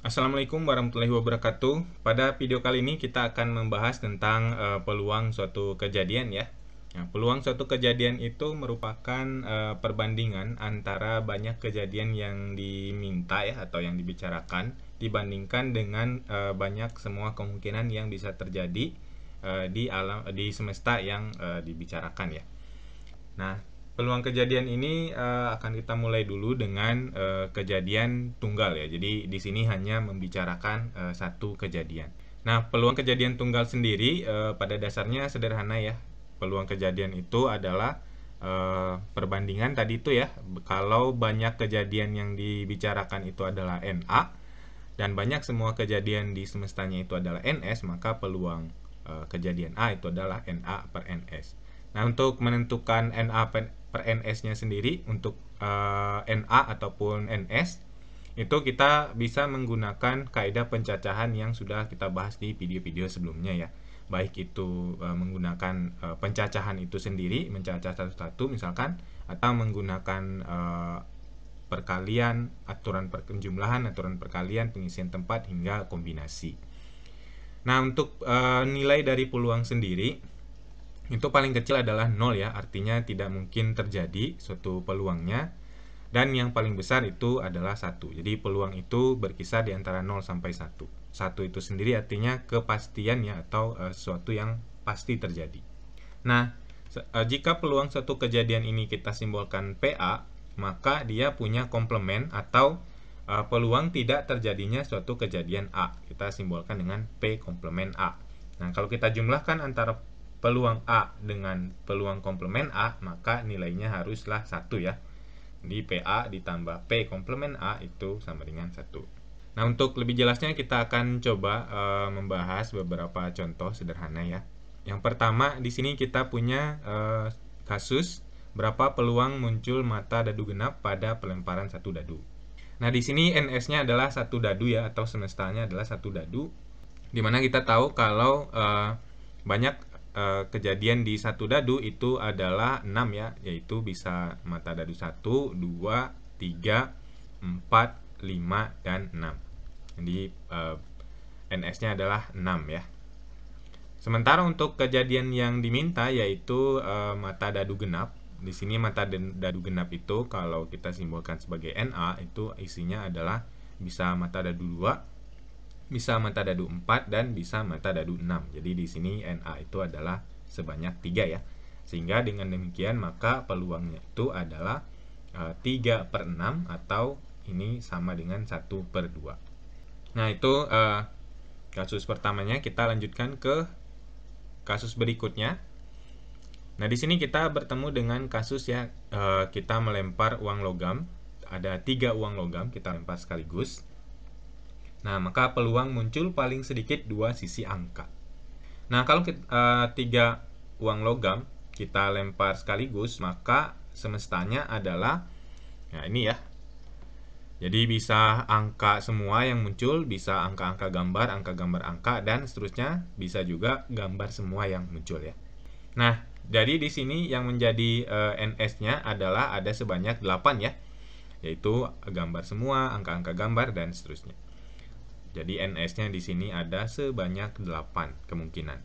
Assalamualaikum warahmatullahi wabarakatuh. Pada video kali ini kita akan membahas tentang peluang suatu kejadian ya. Nah, peluang suatu kejadian itu merupakan perbandingan antara banyak kejadian yang diminta ya atau yang dibicarakan dibandingkan dengan banyak semua kemungkinan yang bisa terjadi di semesta yang dibicarakan ya. Nah, peluang kejadian ini akan kita mulai dulu dengan kejadian tunggal ya. Jadi di sini hanya membicarakan satu kejadian. Nah, peluang kejadian tunggal sendiri pada dasarnya sederhana ya. Peluang kejadian itu adalah perbandingan tadi itu ya. Kalau banyak kejadian yang dibicarakan itu adalah NA dan banyak semua kejadian di semestanya itu adalah NS, maka peluang kejadian A itu adalah NA per NS. Nah, untuk menentukan NA per NS-nya sendiri untuk NA ataupun NS itu kita bisa menggunakan kaidah pencacahan yang sudah kita bahas di video-video sebelumnya ya. Baik itu menggunakan pencacahan itu sendiri, mencacah satu-satu misalkan, atau menggunakan perkalian, aturan penjumlahan, aturan perkalian, pengisian tempat, hingga kombinasi. Nah, untuk nilai dari peluang sendiri, itu paling kecil adalah 0 ya, artinya tidak mungkin terjadi suatu peluangnya. Dan yang paling besar itu adalah 1. Jadi peluang itu berkisar di antara 0 sampai 1. 1 itu sendiri artinya kepastian ya, atau sesuatu yang pasti terjadi. Nah, jika peluang suatu kejadian ini kita simbolkan PA, maka dia punya komplement atau peluang tidak terjadinya suatu kejadian A. Kita simbolkan dengan P komplement A. Nah, kalau kita jumlahkan antara peluang A dengan peluang komplement A, maka nilainya haruslah 1 ya. Di PA ditambah P komplement A itu sama dengan 1. Nah, untuk lebih jelasnya kita akan coba membahas beberapa contoh sederhana ya. Yang pertama, di sini kita punya kasus berapa peluang muncul mata dadu genap pada pelemparan satu dadu. Nah, di sini NS-nya adalah satu dadu ya, atau semestanya adalah satu dadu. Dimana kita tahu kalau banyak kejadian di satu dadu itu adalah 6 ya, yaitu bisa mata dadu 1, 2, 3, 4, 5, dan 6. Jadi NS-nya adalah 6 ya. Sementara untuk kejadian yang diminta yaitu mata dadu genap. Di sini mata dadu genap itu kalau kita simbolkan sebagai NA itu isinya adalah bisa mata dadu 2, bisa mata dadu 4, dan bisa mata dadu 6. Jadi di sini NA itu adalah sebanyak 3 ya. Sehingga dengan demikian maka peluangnya itu adalah 3 per 6 atau ini sama dengan 1 per 2. Nah, itu kasus pertamanya. Kita lanjutkan ke kasus berikutnya. Nah, di sini kita bertemu dengan kasus ya, kita melempar uang logam. Ada 3 uang logam kita lempar sekaligus. Nah, maka peluang muncul paling sedikit 2 sisi angka. Nah, kalau 3 uang logam kita lempar sekaligus, maka semestanya adalah, nah ini ya. Jadi bisa angka semua yang muncul, bisa angka-angka gambar, angka-gambar angka, dan seterusnya. Bisa juga gambar semua yang muncul ya. Nah, jadi di sini yang menjadi NS-nya adalah ada sebanyak 8 ya. Yaitu gambar semua, angka-angka gambar, dan seterusnya. Jadi NS-nya di sini ada sebanyak 8 kemungkinan.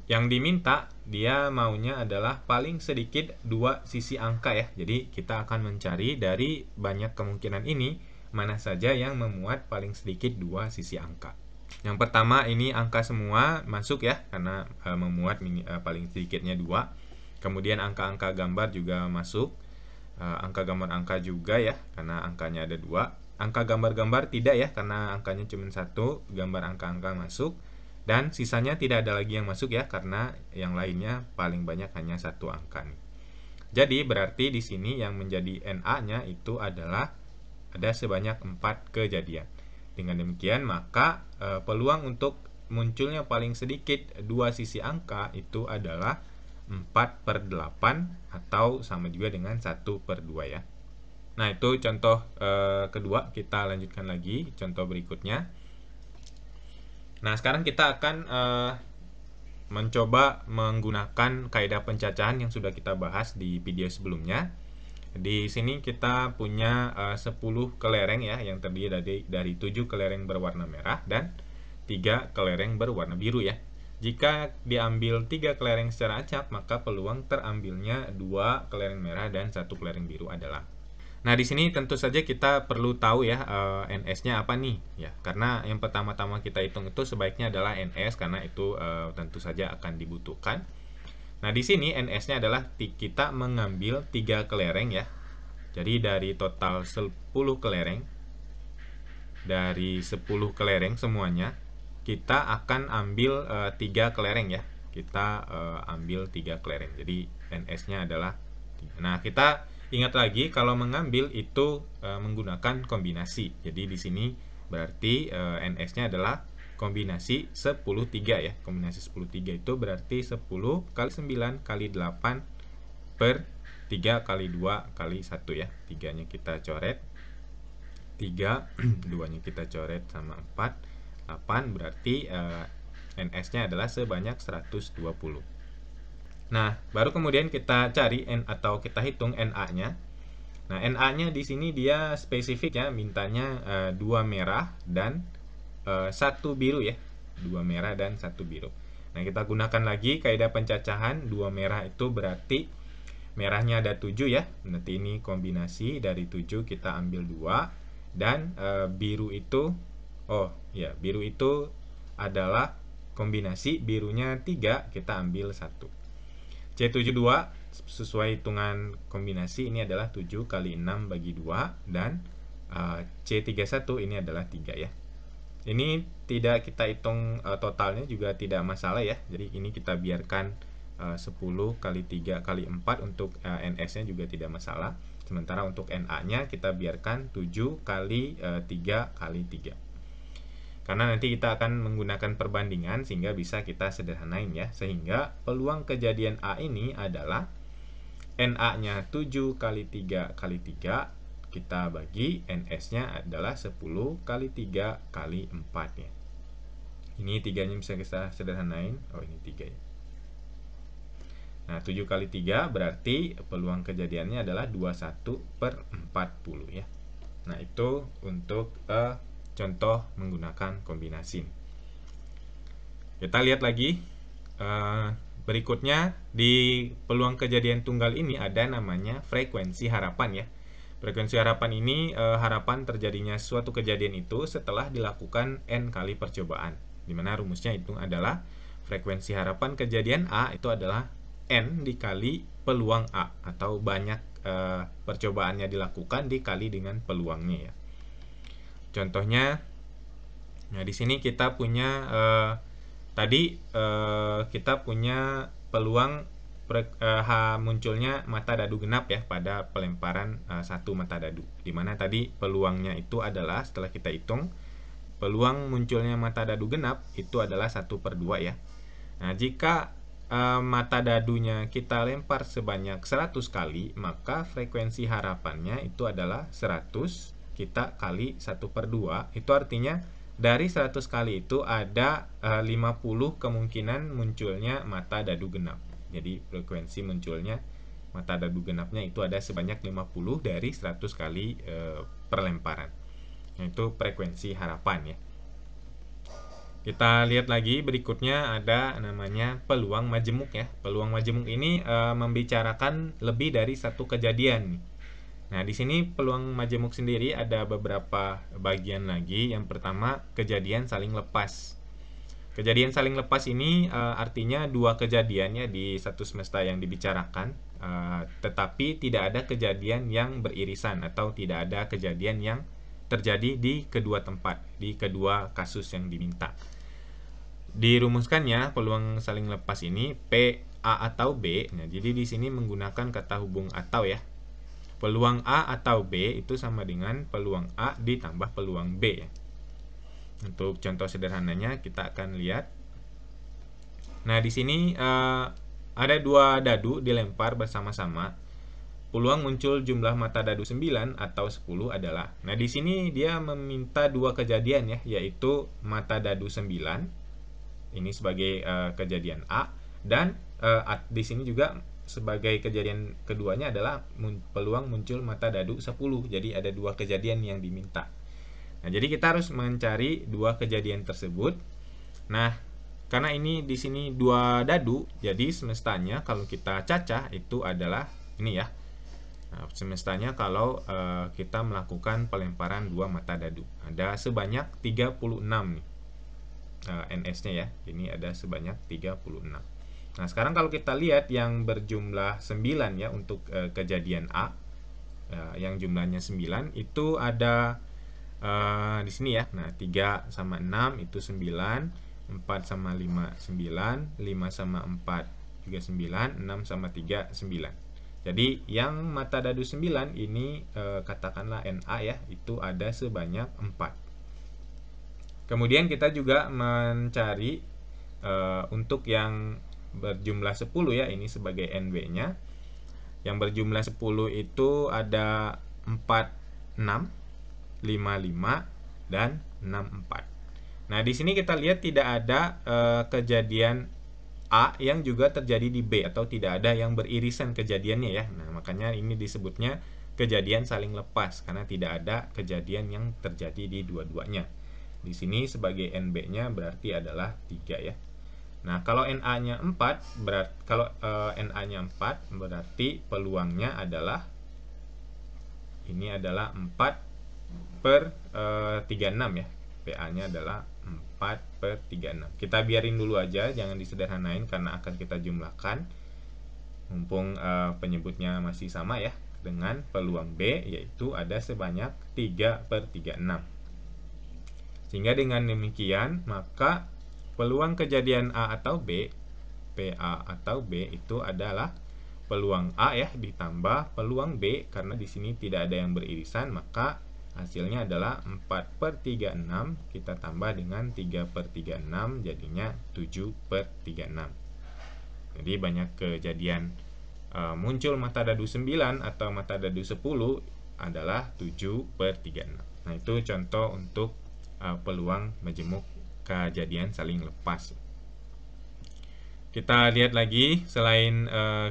Yang diminta dia maunya adalah paling sedikit 2 sisi angka ya. Jadi kita akan mencari dari banyak kemungkinan ini mana saja yang memuat paling sedikit 2 sisi angka. Yang pertama ini angka semua masuk ya, karena memuat paling sedikitnya 2. Kemudian angka-angka gambar juga masuk. Angka gambar angka juga ya, karena angkanya ada 2. Angka gambar-gambar tidak ya, karena angkanya cuma 1. Gambar angka-angka masuk. Dan sisanya tidak ada lagi yang masuk ya, karena yang lainnya paling banyak hanya 1 angka nih. Jadi berarti di sini yang menjadi NA-nya itu adalah ada sebanyak 4 kejadian. Dengan demikian maka peluang untuk munculnya paling sedikit 2 sisi angka itu adalah 4 per 8 atau sama juga dengan 1 per 2 ya. Nah, itu contoh kedua. Kita lanjutkan lagi contoh berikutnya. Nah, sekarang kita akan mencoba menggunakan kaidah pencacahan yang sudah kita bahas di video sebelumnya. Di sini kita punya 10 kelereng ya, yang terdiri dari 7 kelereng berwarna merah dan 3 kelereng berwarna biru ya. Jika diambil 3 kelereng secara acak, maka peluang terambilnya 2 kelereng merah dan 1 kelereng biru adalah. Nah, di sini tentu saja kita perlu tahu ya NS-nya apa nih ya. Karena yang pertama-tama kita hitung itu sebaiknya adalah NS karena itu tentu saja akan dibutuhkan. Nah, di sini NS-nya adalah kita mengambil 3 kelereng ya. Jadi dari total 10 kelereng, dari 10 kelereng semuanya, kita akan ambil 3 kelereng ya. Kita ambil 3 kelereng. Jadi NS-nya adalah 3. Nah, kita ingat lagi kalau mengambil itu menggunakan kombinasi. Jadi di sini berarti NS-nya adalah kombinasi 10 3 ya. Kombinasi 10 3 itu berarti 10 kali 9 kali 8 per 3 kali 2 kali 1 ya. 3-nya kita coret. 3, 2-nya kita coret sama 4. 8 berarti NS-nya adalah sebanyak 120. Nah, baru kemudian kita cari atau kita hitung NA-nya. Nah, NA-nya di sini dia spesifik ya, mintanya 2 merah dan 1 biru ya. 2 merah dan 1 biru. Nah, kita gunakan lagi kaidah pencacahan. 2 merah itu berarti merahnya ada 7 ya. Nanti ini kombinasi dari 7 kita ambil 2 dan biru itu biru itu adalah kombinasi, birunya 3, kita ambil 1. C72 sesuai hitungan kombinasi ini adalah 7 kali 6 bagi 2 dan C31 ini adalah 3 ya. Ini tidak kita hitung totalnya juga tidak masalah ya. Jadi ini kita biarkan 10 kali 3 kali 4 untuk NS-nya juga tidak masalah. Sementara untuk NA-nya kita biarkan 7 kali 3 kali 3. Karena nanti kita akan menggunakan perbandingan sehingga bisa kita sederhanain ya. Sehingga peluang kejadian A ini adalah NA-nya 7 kali 3 kali 3 kita bagi NS-nya adalah 10 kali 3 kali 4 ya. Ini 3-nya bisa kita sederhanain. Oh, ini 3 ya. Nah, 7 kali 3 berarti peluang kejadiannya adalah 21 per 40 ya. Nah, itu untuk contoh menggunakan kombinasi. Kita lihat lagi berikutnya, di peluang kejadian tunggal ini ada namanya frekuensi harapan ya. Frekuensi harapan ini harapan terjadinya suatu kejadian itu setelah dilakukan N kali percobaan. Dimana rumusnya itu adalah frekuensi harapan kejadian A itu adalah N dikali peluang A, atau banyak percobaannya dilakukan dikali dengan peluangnya ya. Contohnya, nah di sini kita punya kita punya peluang munculnya mata dadu genap ya pada pelemparan satu mata dadu. Dimana tadi peluangnya itu adalah, setelah kita hitung, peluang munculnya mata dadu genap itu adalah 1/2 ya. Nah, jika mata dadunya kita lempar sebanyak 100 kali, maka frekuensi harapannya itu adalah 100 kita kali 1/2. Itu artinya dari 100 kali itu ada 50 kemungkinan munculnya mata dadu genap. Jadi frekuensi munculnya mata dadu genapnya itu ada sebanyak 50 dari 100 kali perlemparan. Itu frekuensi harapan ya. Kita lihat lagi berikutnya ada namanya peluang majemuk ya. Peluang majemuk ini membicarakan lebih dari satu kejadian. Nah, di sini peluang majemuk sendiri ada beberapa bagian lagi. Yang pertama, kejadian saling lepas. Kejadian saling lepas ini artinya dua kejadian ya di satu semesta yang dibicarakan, tetapi tidak ada kejadian yang beririsan atau tidak ada kejadian yang terjadi di kedua tempat, di kedua kasus yang diminta. Dirumuskannya peluang saling lepas ini P, A atau B. Nah, jadi di sini menggunakan kata hubung atau ya. Peluang A atau B itu sama dengan peluang A ditambah peluang B ya. Untuk contoh sederhananya kita akan lihat. Nah, di sini ada dua dadu dilempar bersama-sama. Peluang muncul jumlah mata dadu 9 atau 10 adalah. Nah, di sini dia meminta dua kejadian ya, yaitu mata dadu 9 ini sebagai kejadian A, dan di sini juga sebagai kejadian keduanya adalah peluang muncul mata dadu 10. Jadi ada dua kejadian yang diminta. Nah, jadi kita harus mencari dua kejadian tersebut. Nah, karena ini di sini dua dadu, jadi semestanya kalau kita cacah itu adalah ini ya. Nah, semestanya kalau kita melakukan pelemparan dua mata dadu. Ada sebanyak 36 nih. NS-nya ya. Ini ada sebanyak 36. Nah, sekarang kalau kita lihat yang berjumlah 9 ya untuk kejadian A, yang jumlahnya 9 itu ada di sini ya. Nah, 3 sama 6 itu 9, 4 sama 5 9, 5 sama 4 juga 9, 6 sama 3 9. Jadi yang mata dadu 9 ini katakanlah NA ya, itu ada sebanyak 4. Kemudian kita juga mencari untuk yang berjumlah 10 ya, ini sebagai NB-nya. Yang berjumlah 10 itu ada 4 6, 5 5 dan 6 4. Nah, di sini kita lihat tidak ada kejadian A yang juga terjadi di B, atau tidak ada yang beririsan kejadiannya ya. Nah, makanya ini disebutnya kejadian saling lepas karena tidak ada kejadian yang terjadi di dua-duanya. Di sini sebagai NB-nya berarti adalah 3 ya. Nah, kalau NA-nya 4 NA-nya 4 berarti peluangnya adalah ini adalah 4/36 ya. PA-nya adalah 4/36. Kita biarin dulu aja, jangan disederhanain karena akan kita jumlahkan. Mumpung penyebutnya masih sama ya dengan peluang B, yaitu ada sebanyak 3/36. Sehingga dengan demikian, maka peluang kejadian A atau B, PA atau B itu adalah peluang A ya ditambah peluang B, karena di sini tidak ada yang beririsan, maka hasilnya adalah 4/36 kita tambah dengan 3/36 jadinya 7/36. Jadi banyak kejadian muncul mata dadu 9 atau mata dadu 10 adalah 7/36. Nah, itu contoh untuk peluang majemuk kejadian saling lepas. Kita lihat lagi, selain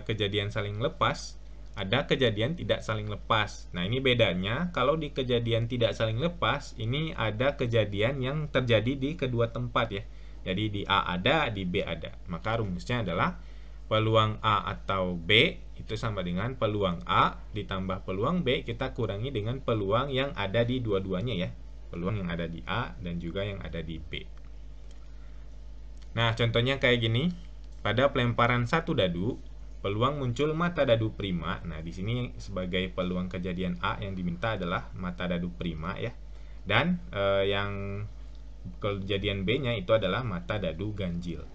kejadian saling lepas, ada kejadian tidak saling lepas. Nah, ini bedanya. Kalau di kejadian tidak saling lepas, ini ada kejadian yang terjadi di kedua tempat ya. Jadi di A ada, di B ada. Maka rumusnya adalah peluang A atau B itu sama dengan peluang A ditambah peluang B, kita kurangi dengan peluang yang ada di dua-duanya ya. Peluang yang ada di A dan juga yang ada di B. Nah, contohnya kayak gini. Pada pelemparan satu dadu, peluang muncul mata dadu prima. Nah, di sini sebagai peluang kejadian A yang diminta adalah mata dadu prima ya. Dan yang kejadian B-nya itu adalah mata dadu ganjil.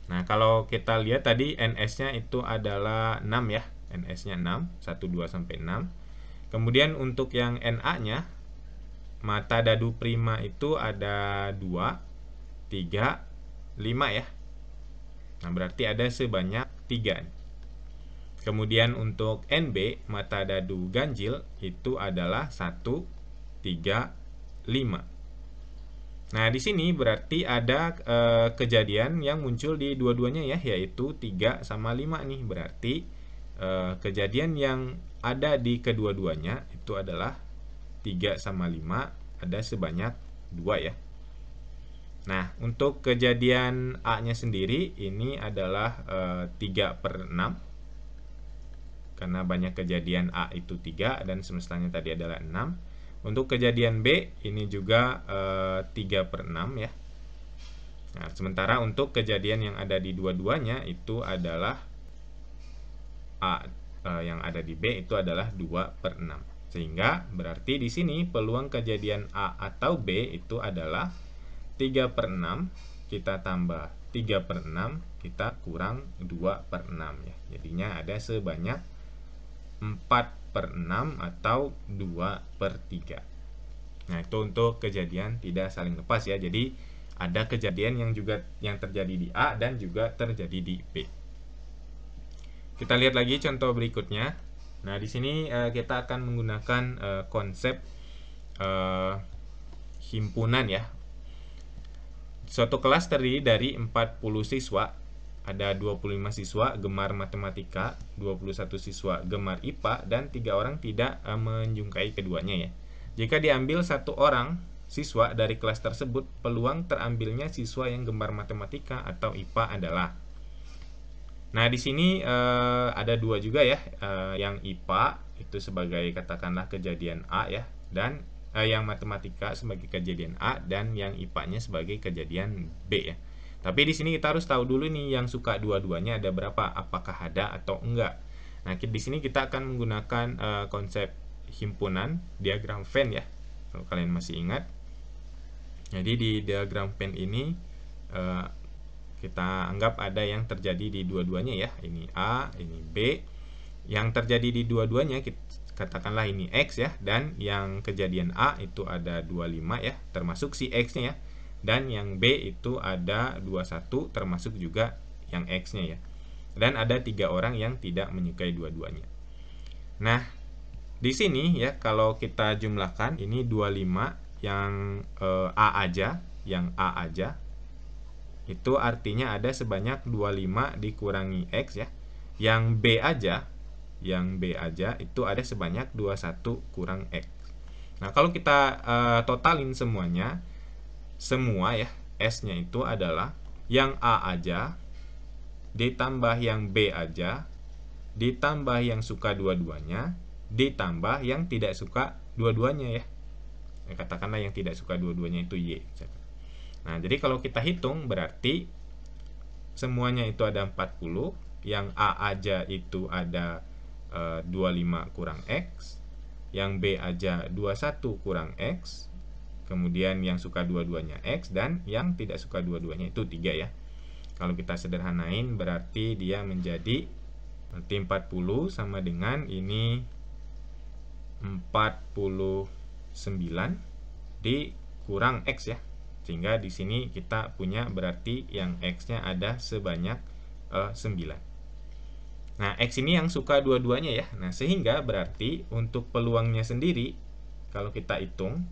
Nah, kalau kita lihat tadi NS-nya itu adalah 6 ya. NS-nya 6, 1 2 sampai 6. Kemudian untuk yang NA-nya mata dadu prima itu ada 2, 3, 5 ya. Nah, berarti ada sebanyak 3. Kemudian untuk NB, mata dadu ganjil, itu adalah 1, 3, 5. Nah, di sini berarti ada kejadian yang muncul di dua-duanya ya, yaitu 3 sama 5 nih. Berarti kejadian yang ada di kedua-duanya itu adalah 3 sama 5, ada sebanyak 2 ya. Nah, untuk kejadian A-nya sendiri ini adalah 3/6. Karena banyak kejadian A itu 3 dan semestanya tadi adalah 6. Untuk kejadian B ini juga 3/6 ya. Nah, sementara untuk kejadian yang ada di dua-duanya itu adalah A yang ada di B itu adalah 2/6. Sehingga berarti di sini peluang kejadian A atau B itu adalah 3/6 kita tambah 3/6 kita kurang 2/6 ya. Jadinya ada sebanyak 4/6 atau 2/3. Nah, itu untuk kejadian tidak saling lepas ya. Jadi ada kejadian yang juga yang terjadi di A dan juga terjadi di B. Kita lihat lagi contoh berikutnya. Nah, di sini kita akan menggunakan konsep himpunan ya. Suatu kelas terdiri dari 40 siswa, ada 25 siswa gemar matematika, 21 siswa gemar IPA, dan 3 orang tidak menyukai keduanya ya. Jika diambil 1 orang siswa dari kelas tersebut, peluang terambilnya siswa yang gemar matematika atau IPA adalah. Nah, di sini ada 2 juga ya, yang IPA itu sebagai katakanlah kejadian A ya, dan yang matematika sebagai kejadian A, dan yang IPA-nya sebagai kejadian B ya. Tapi di sini kita harus tahu dulu nih yang suka dua-duanya ada berapa, apakah ada atau enggak. Nah, di sini kita akan menggunakan konsep himpunan diagram Venn ya, kalau kalian masih ingat. Jadi di diagram Venn ini kita anggap ada yang terjadi di dua-duanya ya. Ini A, ini B. Yang terjadi di dua-duanya katakanlah ini X ya, dan yang kejadian A itu ada 25 ya, termasuk si X-nya ya. Dan yang B itu ada 21 termasuk juga yang X-nya ya. Dan ada 3 orang yang tidak menyukai dua-duanya. Nah, di sini ya kalau kita jumlahkan ini 25 yang A aja, itu artinya ada sebanyak 25 dikurangi X ya. Yang B aja itu ada sebanyak 21 kurang X. Nah, kalau kita totalin semuanya, semua ya, S-nya itu adalah yang A aja ditambah yang B aja ditambah yang suka dua-duanya ditambah yang tidak suka dua-duanya ya. Katakanlah yang tidak suka dua-duanya itu Y. Nah, jadi kalau kita hitung berarti semuanya itu ada 40, yang A aja itu ada 25 kurang X, yang B aja 21 kurang X, kemudian yang suka dua-duanya X, dan yang tidak suka dua-duanya itu 3 ya. Kalau kita sederhanain berarti dia menjadi nanti 40 sama dengan ini 49 dikurang X ya. Sehingga di sini kita punya berarti yang X-nya ada sebanyak 9. Nah, X ini yang suka dua-duanya ya. Nah, sehingga berarti untuk peluangnya sendiri kalau kita hitung,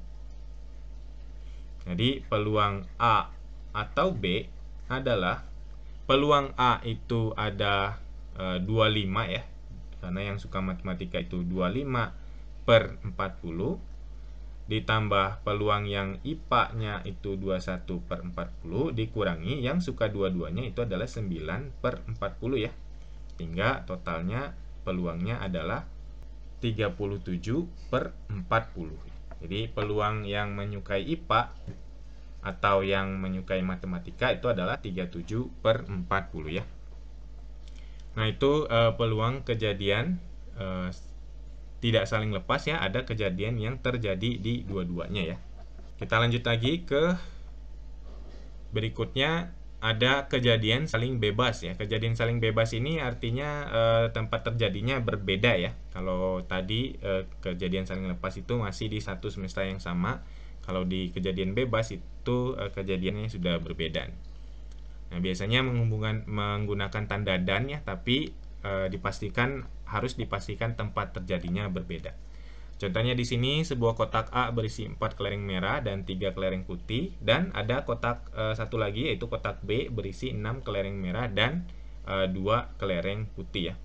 jadi peluang A atau B adalah peluang A itu ada 25 ya, karena yang suka matematika itu 25 per 40, ditambah peluang yang IPA-nya itu 21 per 40, dikurangi yang suka dua-duanya itu adalah 9 per 40 ya. Sehingga totalnya peluangnya adalah 37 per 40. Jadi peluang yang menyukai IPA atau yang menyukai matematika itu adalah 37 per 40 ya. Nah, itu peluang kejadian tidak saling lepas ya, ada kejadian yang terjadi di dua-duanya ya. Kita lanjut lagi ke berikutnya, ada kejadian saling bebas ya. Kejadian saling bebas ini artinya tempat terjadinya berbeda ya. Kalau tadi kejadian saling lepas itu masih di satu semesta yang sama. Kalau di kejadian bebas itu kejadiannya sudah berbeda. Nah, biasanya menggunakan tanda dan ya, tapi harus dipastikan tempat terjadinya berbeda. Contohnya di sini sebuah kotak A berisi 4 kelereng merah dan 3 kelereng putih, dan ada kotak satu lagi yaitu kotak B berisi 6 kelereng merah dan 2 kelereng putih ya.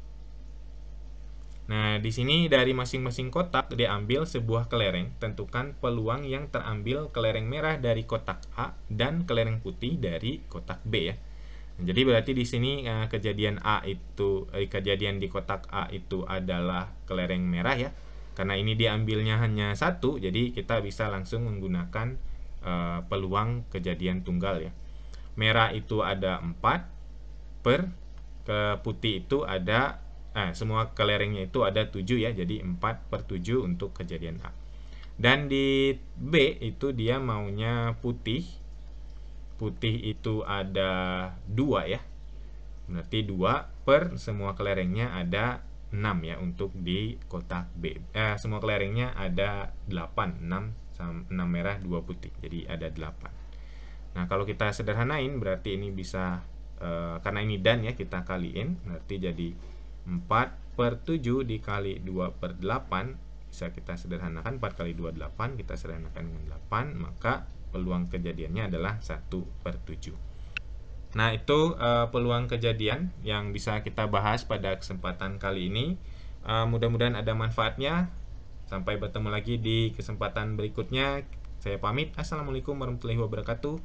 Nah, di sini dari masing-masing kotak diambil sebuah kelereng. Tentukan peluang yang terambil kelereng merah dari kotak A dan kelereng putih dari kotak B ya. Nah, jadi berarti di sini kejadian di kotak A itu adalah kelereng merah ya. Karena ini diambilnya hanya satu, jadi kita bisa langsung menggunakan peluang kejadian tunggal ya. Merah itu ada 4 per ke putih itu ada semua kelerengnya itu ada 7 ya, jadi 4 per 7 untuk kejadian A. Dan di B itu dia maunya putih. Putih itu ada 2 ya. Berarti 2 per semua kelerengnya ada 6 ya untuk di kotak B. Semua kelerengnya ada 8, 6 merah, 2 putih. Jadi ada 8. Nah, kalau kita sederhanain berarti ini bisa karena ini dan ya, kita kaliin, berarti jadi 4 per 7 dikali 2 per 8, bisa kita sederhanakan, 4 kali 2 8, kita sederhanakan dengan 8, maka peluang kejadiannya adalah 1 per 7. Nah, itu peluang kejadian yang bisa kita bahas pada kesempatan kali ini. Mudah-mudahan ada manfaatnya. Sampai bertemu lagi di kesempatan berikutnya. Saya pamit. Assalamualaikum warahmatullahi wabarakatuh.